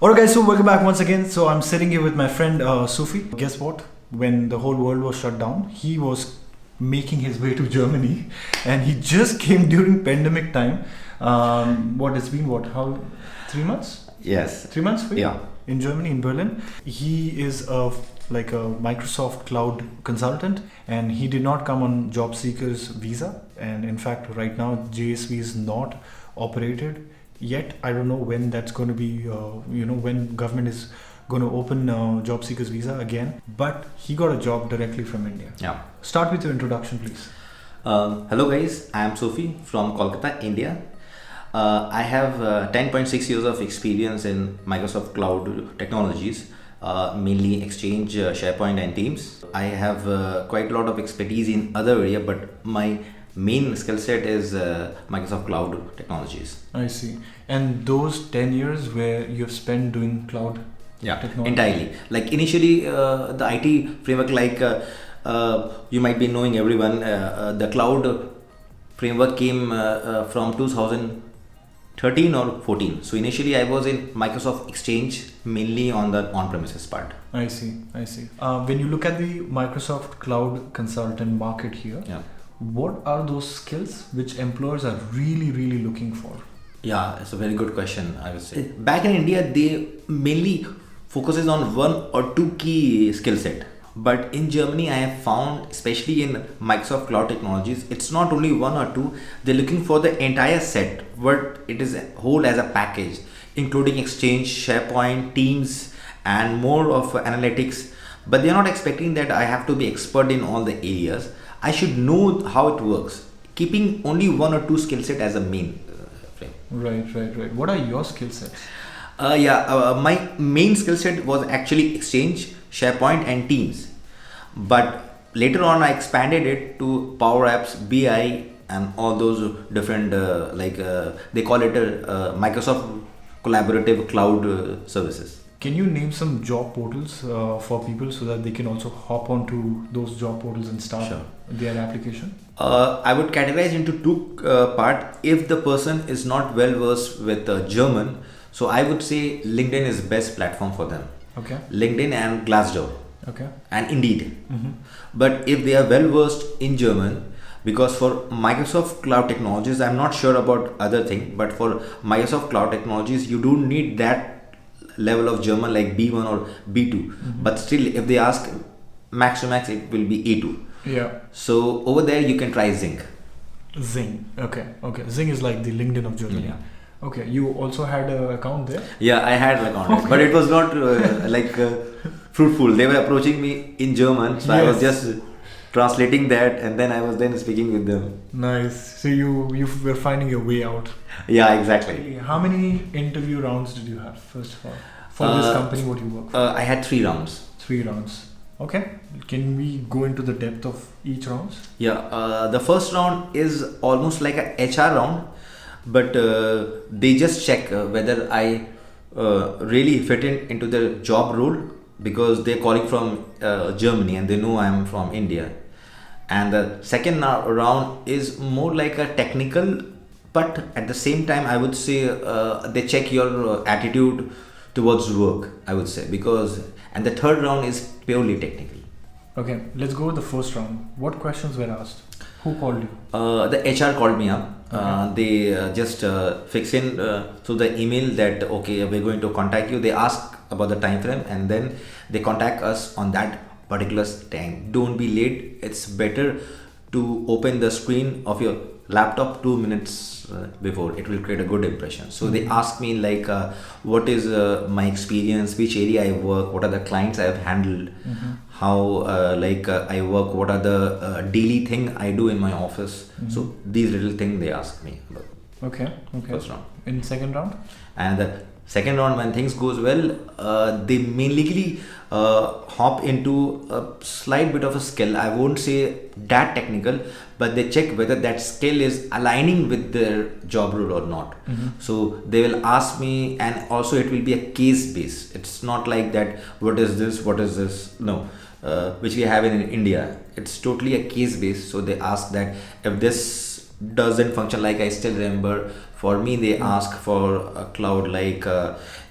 Alright guys, so welcome back once again. So I'm sitting here with my friend Sufi. Guess what? When the whole world was shut down, he was making his way to Germany and he just came during pandemic time. It's been how 3 months? Yes. 3 months for you? Yeah. In Germany, in Berlin. He is like a Microsoft cloud consultant and he did not come on job seekers visa. And in fact, right now JSV is not operated yet. I don't know when that's going to be, when government is going to open job seekers visa again. But he got a job directly from India. Yeah. Start with your introduction, please. Hello guys, I am Sophie from Kolkata, India. I have 10.6 years of experience in Microsoft Cloud technologies, mainly Exchange, SharePoint and Teams. I have quite a lot of expertise in other area, but my main skill set is Microsoft Cloud technologies. I see. And those 10 years where you've spent doing cloud technology? Entirely. Like initially, the IT framework, you might be knowing everyone, the cloud framework came from 2013 or 14. So initially I was in Microsoft Exchange, mainly on the on-premises part. I see. When you look at the Microsoft Cloud consultant market here, what are those skills which employers are really looking for? Yeah, it's a very good question, I would say. Back in India, they mainly focuses on one or two key skill set. But in Germany, I have found, especially in Microsoft Cloud Technologies, it's not only one or two. They're looking for the entire set, what it is whole as a package, including Exchange, SharePoint, Teams, and more of analytics. But they're not expecting that I have to be expert in all the areas. I should know how it works, keeping only one or two skill set as a main frame. Right. What are your skill sets? My main skill set was actually Exchange, SharePoint and Teams. But later on I expanded it to Power Apps, BI and all those different they call it Microsoft Collaborative Cloud Services. Can you name some job portals for people so that they can also hop onto those job portals and start their application? I would categorize into two part. If the person is not well versed with German, so I would say LinkedIn is best platform for them. Okay. LinkedIn and Glassdoor. Okay. And Indeed. But if they are well versed in German, because for Microsoft Cloud Technologies, I'm not sure about other thing, but for Microsoft Cloud Technologies, you don't need that level of German like B1 or B2. But still, if they ask max to max, it will be A2. Yeah. So over there, you can try Zing. Okay. Zing is like the LinkedIn of Germany. Yeah. Okay. You also had an account there? Yeah, I had an account, but it was not fruitful. They were approaching me in German, so I was just translating that, and then I was speaking with them. Nice. So you were finding your way out. Yeah, exactly. How many interview rounds did you have first of all for this company what you work for? I had 3 rounds. 3 rounds. Okay. Can we go into the depth of each rounds? Yeah. The first round is almost like a HR round, but they just check whether I really fit into the job role, because they're calling from Germany and they know I'm from India. And the second round is more like a technical, but at the same time I would say they check your attitude towards work, I would say, and the third round is purely technical. Okay, let's go with the first round. What questions were asked? Who called you? The HR called me up. Okay. They just fix in to the email that okay, we're going to contact you. They ask about the time frame and then they contact us on that particular time. Don't be late. It's better to open the screen of your laptop 2 minutes before. It will create a good impression. So they ask me what is my experience, which area I work, what are the clients I have handled, how I work, what are the daily thing I do in my office. So these little things they ask me about. Okay. First round. In second round? And the second round, when things goes well, they mainly hop into a slight bit of a skill. I won't say that technical, but they check whether that skill is aligning with their job role or not. So they will ask me, and also it will be a case based. It's not like that, what is this? No. Which we have in India. It's totally a case based. So they ask that if this doesn't function. Like I still remember, for me they ask for a cloud, like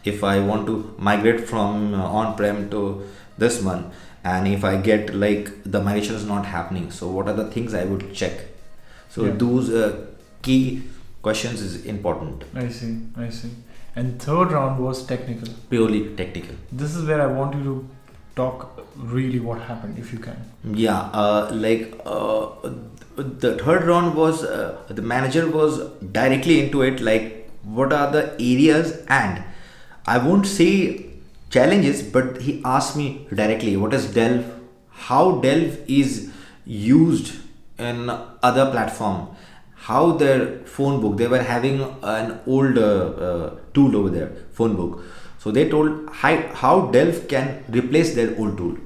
if I want to migrate from on-prem to this one, and if I get like the migration is not happening, so what are the things I would check? So those key questions is important. I see. And third round was technical. Purely technical. This is where I want you to talk really what happened, if you can. Yeah, the third round was the manager was directly into it, like what are the areas, and I won't say challenges, but he asked me directly what is Delve, how Delve is used in other platform, how their phone book, they were having an old tool over there, phone book. So they told how Delve can replace their old tool.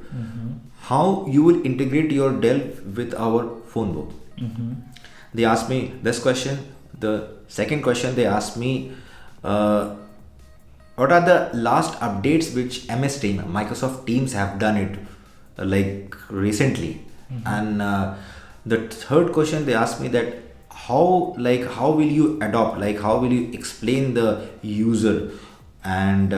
How you will integrate your Delve with our phone book. They asked me this question. The second question they asked me, what are the last updates which MS Team, Microsoft Teams have done it like recently. And the third question they asked me that how will you adopt, like how will you explain the user, and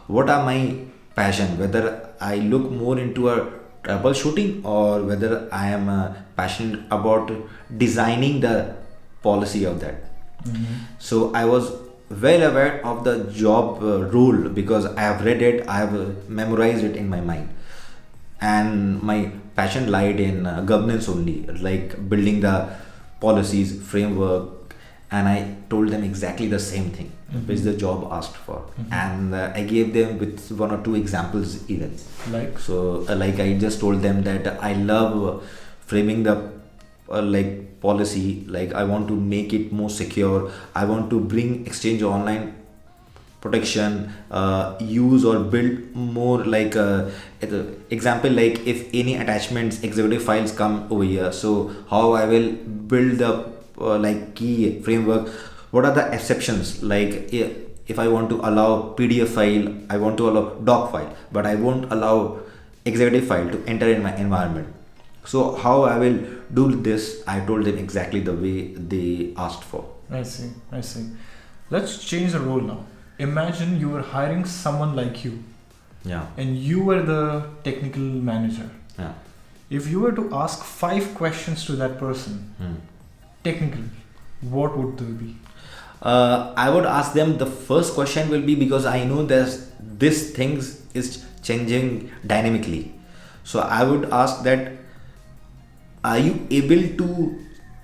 what are my passion, whether I look more into a troubleshooting or whether I am passionate about designing the policy of that. So I was well aware of the job role because I have read it, I have memorized it in my mind, and my passion lied in governance only, like building the policies, framework, and I told them exactly the same thing which the job asked for. And I gave them with one or two examples even. Like? So like I just told them that I love framing the like policy, like I want to make it more secure, I want to bring Exchange Online protection, use or build more like example, like if any attachments, executive files come over here, so how I will build the like key framework, what are the exceptions, like if I want to allow PDF file, I want to allow doc file, but I won't allow executive file to enter in my environment. So how I will do this, I told them exactly the way they asked for. I see. Let's change the role now. Imagine you were hiring someone like you. Yeah. And you were the technical manager. Yeah. If you were to ask 5 questions to that person, technically, what would they be? I would ask them, the first question will be, because I know this things is changing dynamically. So I would ask that, are you able to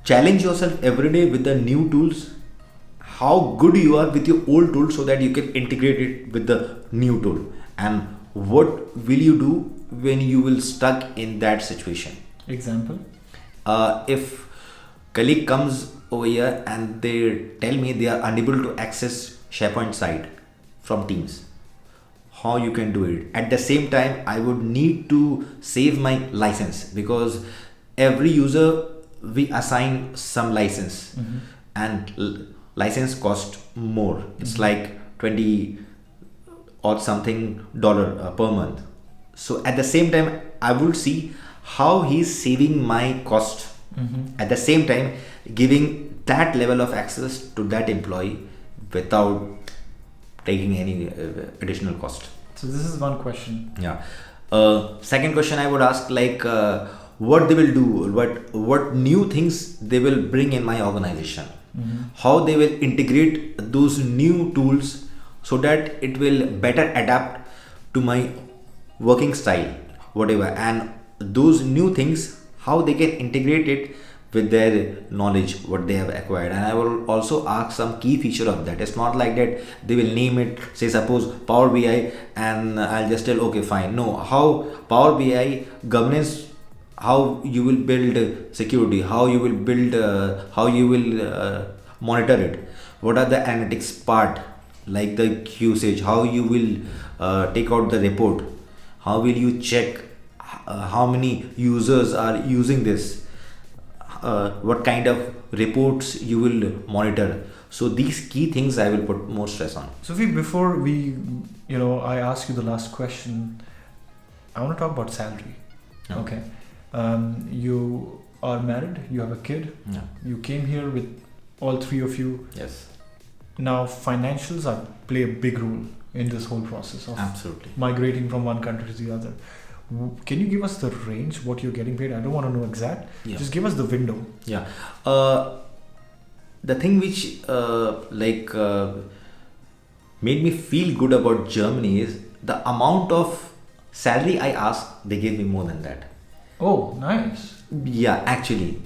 challenge yourself every day with the new tools? How good you are with your old tool so that you can integrate it with the new tool? And what will you do when you will stuck in that situation? Example? If colleague comes over here and they tell me they are unable to access SharePoint site from Teams, how you can do it? At the same time, I would need to save my license, because every user we assign some license, and license cost more. It's like 20 or something dollar per month. So at the same time, I would see how he's saving my cost. At the same time, giving that level of access to that employee without taking any additional cost. So this is one question. Yeah. Second question I would ask, like what they will do, what new things they will bring in my organization, how they will integrate those new tools so that it will better adapt to my working style, whatever, and those new things, how they can integrate it with their knowledge, what they have acquired. And I will also ask some key feature of that. It's not like that they will name it, say suppose Power BI, and I'll just tell okay fine. No, how Power BI governance, how you will build security, how you will build how you will monitor it, what are the analytics part, like the usage, how you will take out the report, how will you check how many users are using this, what kind of reports you will monitor. So these key things I will put more stress on. Sophie, before I ask you the last question, I want to talk about salary. Yeah. Okay. You are married, you have a kid, Yeah. you came here with all three of you. Yes. Now, financials play a big role in this whole process of Absolutely. migrating from one country to the other. Can you give us the range, what you're getting paid? I don't want to know exact. Yeah. Just give us the window. Yeah. The thing which made me feel good about Germany is the amount of salary I asked. They gave me more than that. Oh, nice. Yeah, actually,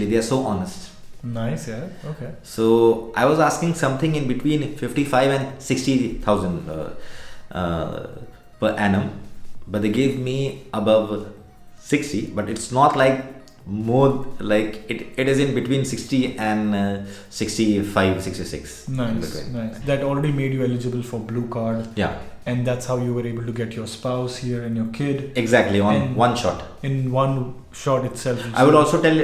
they are so honest. Nice, yeah. Okay. So I was asking something in between 55 and 60,000 per annum, but they gave me above 60. But it's not like more, like it is in between 60 and 65, 66. in Nice, between. nice. That already made you eligible for blue card, Yeah, and that's how you were able to get your spouse here and your kid exactly, on And- one shot. in one shot itself. I would also tell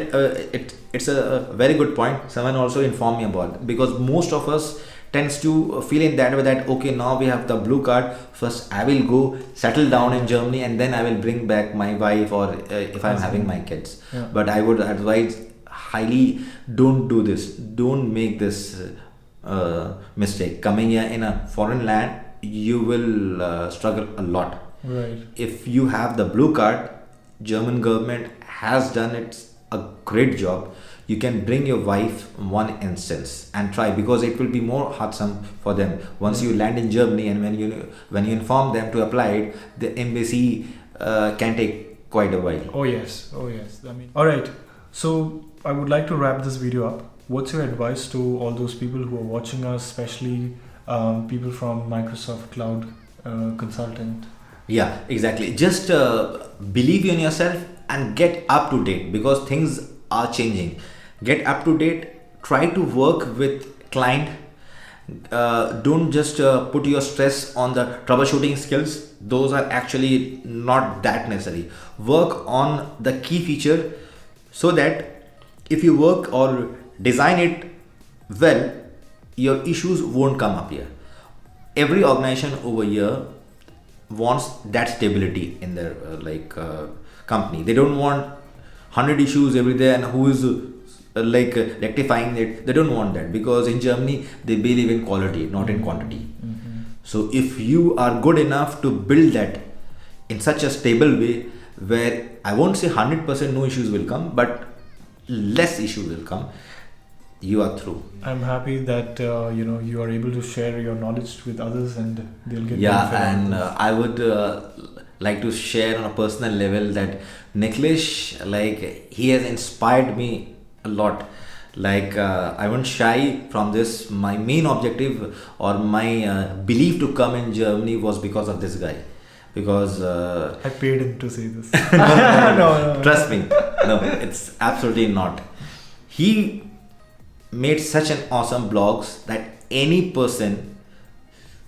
it's a very good point. Someone also informed me about, because most of us tends to feel in that way that okay, now we have the blue card. First, I will go settle down in Germany, and then I will bring back my wife, or if I'm having my kids. Yeah. But I would advise highly, don't do this. Don't make this mistake. Coming here in a foreign land, you will struggle a lot. Right. If you have the blue card, German government has done a great job. You can bring your wife one instance and try, because it will be more hurtsome for them once you land in Germany, and when you inform them to apply it, the embassy can take quite a while. Oh yes. Oh yes. I mean, all right. So I would like to wrap this video up. What's your advice to all those people who are watching us, especially people from Microsoft Cloud Consultant? Yeah, exactly. Just believe in yourself and get up to date, because things are changing. Get up to date. Try to work with client. Don't just put your stress on the troubleshooting skills. Those are actually not that necessary. Work on the key feature, so that if you work or design it well, your issues won't come up here. Every organization over here wants that stability in their company. They don't want 100 issues every day and who is rectifying it. They don't want that, because in Germany they believe in quality, not in quantity. So if you are good enough to build that in such a stable way, where I won't say 100% no issues will come, but less issues will come, you are through. I'm happy that you are able to share your knowledge with others, and they'll get Yeah, benefit out of and this. I would like to share on a personal level that Nikhilesh, he has inspired me a lot. I won't shy from this. My main objective or my belief to come in Germany was because of this guy. Because I paid him to say this. no, trust me, no, it's absolutely not. He made such an awesome blogs that any person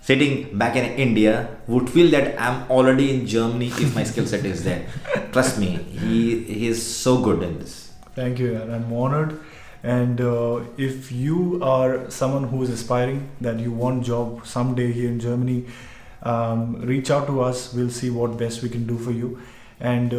sitting back in India would feel that I'm already in Germany if my skill set is there. Trust me, he is so good in this. Thank you, and I'm honored. And if you are someone who is aspiring that you want job someday here in Germany, reach out to us. We'll see what best we can do for you. And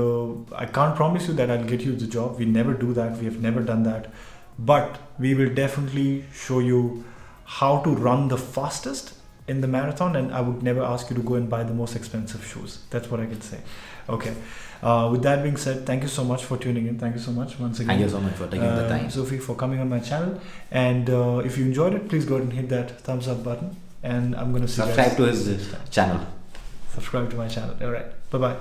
I can't promise you that I'll get you the job. We never do that. We have never done that. But we will definitely show you how to run the fastest in the marathon, and I would never ask you to go and buy the most expensive shoes. That's what I can say. Okay. With that being said, thank you so much for tuning in. Thank you so much once again. Thank you so much for taking the time. Sophie, for coming on my channel. And if you enjoyed it, please go ahead and hit that thumbs up button. And I'm going to see you Subscribe guys to his next time. channel. Subscribe to my channel. All right. Bye-bye.